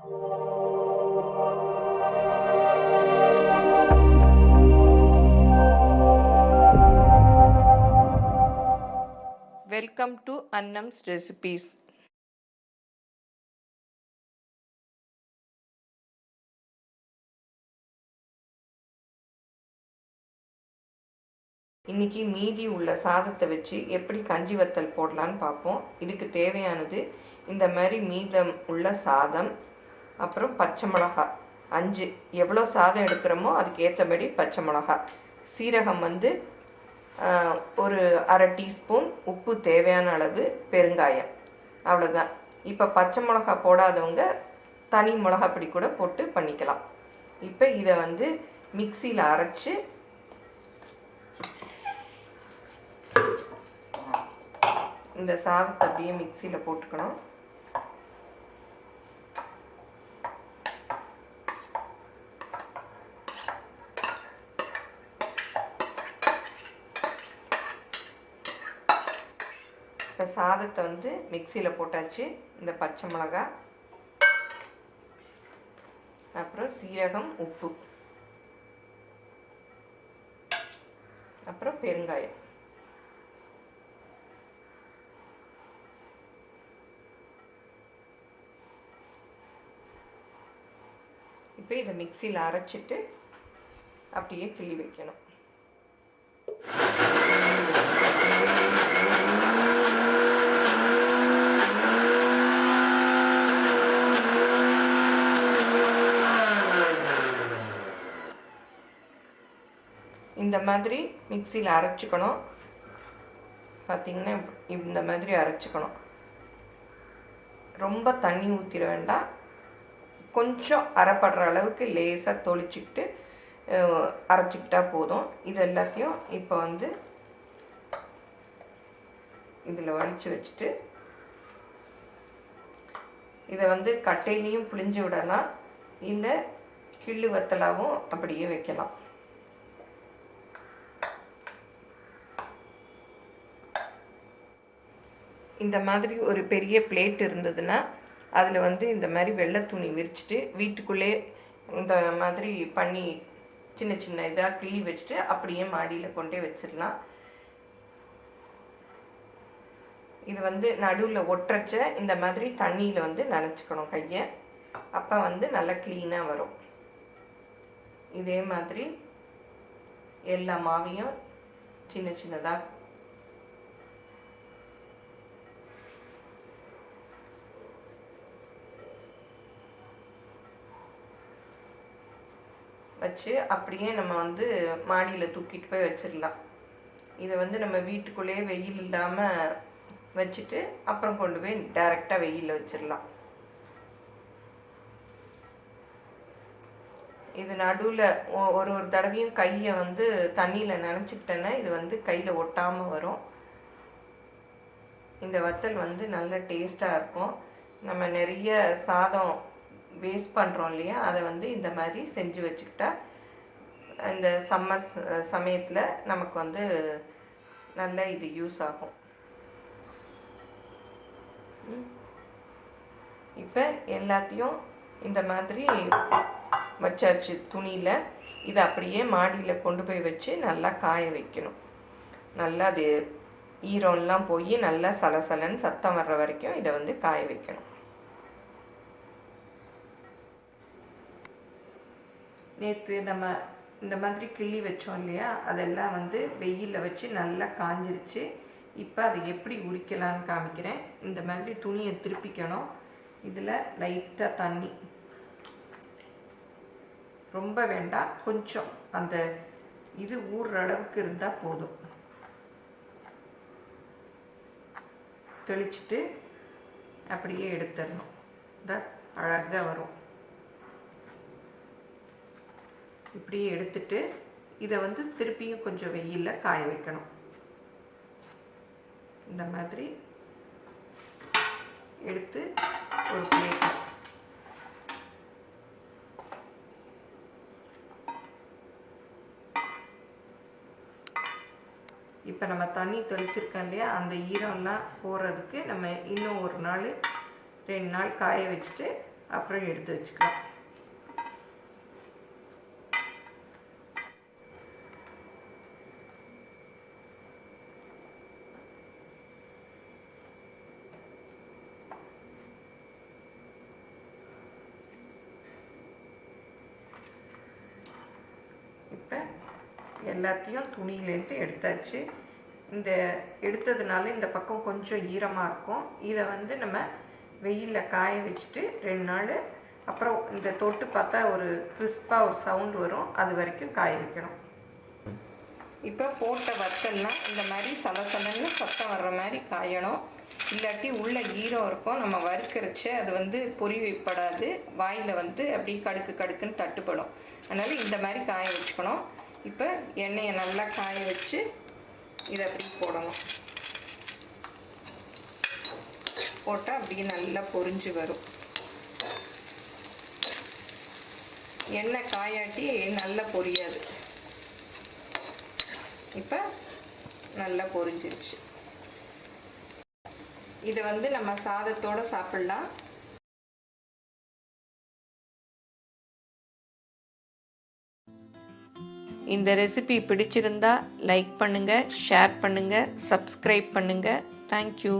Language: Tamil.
Welcome to Annam's Recipes. இன்னைக்கு மீதி உள்ள சாதத்தை வச்சு எப்படி கஞ்சி வத்தல் போடலான்னு பார்ப்போம். இதுக்கு தேவையானது இந்த மாதிரி மீதம் உள்ள சாதம், அப்புறம் பச்சை மிளகாய் 5, எவ்வளோ சாதம் எடுக்கிறோமோ அதுக்கு ஏற்றபடி பச்சை மிளகாய், சீரகம் ஒரு அரை டீஸ்பூன், உப்பு தேவையான அளவு, பெருங்காயம், அவ்வளோதான். இப்போ பச்சை மிளகாய் போடாதவங்க தனி மிளகாப்பொடி கூட போட்டு பண்ணிக்கலாம். இப்போ இதை மிக்சியில் அரைச்சி இந்த சாதத்தை அப்படியே மிக்சியில் போட்டுக்கணும். இப்போ சாதத்தை மிக்சியில் போட்டாச்சு. இந்த பச்சை மிளகாய், அப்புறம் சீரகம், உப்பு, அப்புறம் பெருங்காயம். இப்போ இதை மிக்சியில் அரைச்சிட்டு அப்படியே கிள்ளி வைக்கணும். இந்த மாதிரி மிக்சியில் அரைச்சிக்கணும். பார்த்திங்கன்னா இந்த மாதிரி அரைச்சிக்கணும். ரொம்ப தண்ணி ஊற்றிட வேண்டாம். கொஞ்சம் அரைப்படுற அளவுக்கு லேசாக தொளிச்சிக்கிட்டு அரைச்சிக்கிட்டா போதும். இது எல்லாத்தையும் இப்போ இதில் வலிச்சு வச்சுட்டு இதை கட்டையிலையும் புளிஞ்சு விடலாம், இல்லை கிள்ளு வத்தலாகவும் அப்படியே வைக்கலாம். இந்த மாதிரி ஒரு பெரிய பிளேட் இருந்ததுன்னா அதில் இந்த மாதிரி வெள்ளை துணி விரிச்சிட்டு வீட்டுக்குள்ளே இந்த மாதிரி பண்ணி சின்ன சின்ன இதாக கிள்ளி வச்சுட்டு அப்படியே மாடியில் கொண்டே வச்சிடலாம். இது நடுவில் ஒட்டுறச்ச இந்த மாதிரி தண்ணியில் நனைச்சிக்கணும் கையை. அப்போ நல்லா க்ளீனாக வரும். இதே மாதிரி எல்லா மாவையும் சின்ன சின்னதாக வச்சு அப்படியே நம்ம மாடியில் தூக்கிட்டு போய் வச்சிடலாம். இதை நம்ம வீட்டுக்குள்ளேயே வெயில் இல்லாமல் வச்சுட்டு அப்புறம் கொண்டு போய் டைரெக்டாக வெயிலில் வச்சிடலாம். இது நடுவில் ஒரு தடவையும் கையை தண்ணியில் நனைச்சிக்கிட்டேன்னா இது கையில் ஒட்டாமல் வரும். இந்த வத்தல் நல்ல டேஸ்ட்டாக இருக்கும். நம்ம நிறைய சாதம் வேஸ்ட் பண்ணுறோம் இல்லையா, அதை இந்த மாதிரி செஞ்சு வச்சுக்கிட்டா இந்த சம்மர் சமயத்தில் நமக்கு நல்ல இது யூஸ் ஆகும். இப்போ எல்லாத்தையும் இந்த மாதிரி வச்சாச்சு துணியில். இதை அப்படியே மாடியில் கொண்டு போய் வச்சு நல்லா காய வைக்கணும். நல்லா அது ஈரம்லாம் போய் நல்லா சலசலன்னு சத்தம் வர்ற வரைக்கும் இதை காய வைக்கணும். நேற்று நம்ம இந்த மாதிரி கிள்ளி வச்சோம் இல்லையா, அதெல்லாம் வெயிலில் வச்சு நல்லா காஞ்சிருச்சு. இப்போ அதை எப்படி உரிக்கலான்னு காமிக்கிறேன். இந்த மாதிரி துணியை திருப்பிக்கணும். இதில் லைட்டாக தண்ணி, ரொம்ப வேண்டாம், கொஞ்சம் அந்த இது ஊறுற அளவுக்கு இருந்தால் போதும். தெளிச்சுட்டு அப்படியே எடுத்துடணும். இந்த அழகாக வரும். இப்படியே எடுத்துட்டு இதை திருப்பியும் கொஞ்சம் வெயிலில் காய வைக்கணும். இந்த மாதிரி எடுத்து ஒரு பிளேட் இப்போ நம்ம தண்ணி தெளிச்சிருக்கோம் இல்லையா, அந்த ஈரம்லாம் போகிறதுக்கு நம்ம இன்னும் 1 நாள் 2 நாள் காய வச்சுட்டு அப்புறம் எடுத்து வச்சுக்கலாம். இப்போ எல்லாத்தையும் துணியிலேருந்து எடுத்தாச்சு. இந்த எடுத்ததுனால இந்த பக்கம் கொஞ்சம் ஈரமாக இருக்கும். இதை வந்து நம்ம வெயிலில் காய வச்சுட்டு 2 நாள் அப்புறம் இந்த தொட்டு பார்த்தா ஒரு கிறிஸ்பாக ஒரு சவுண்டு வரும், அது வரைக்கும் காய வைக்கணும். இப்போ போட்ட வத்தல்லாம் இந்த மாதிரி சலசலன்னு சத்தம் வர்ற மாதிரி காயணும். இல்லாட்டி உள்ள ஈரம் இருக்கும், நம்ம வறுக்கரைச்சு அது வந்து பொரிப்படாது, வாயில் வந்து அப்படியே கடுக்கு கடுக்குன்னு தட்டுப்படும். அதனால் இந்த மாதிரி காய வச்சுக்கணும். இப்போ எண்ணெயை நல்லா காய வச்சு இதை அப்படி போடணும். போட்டால் அப்படியே நல்லா பொரிஞ்சு வரும். எண்ணெய் காயாட்டி நல்லா பொரியாது. இப்போ நல்லா பொரிஞ்சிருச்சு. இதை வந்து நம்ம சாதத்தோடு சாப்பிட்லாம். இந்த ரெசிபி பிடிச்சிருந்தா லைக் பண்ணுங்கள், ஷேர் பண்ணுங்கள், சப்ஸ்கிரைப் பண்ணுங்கள். தேங்க்யூ.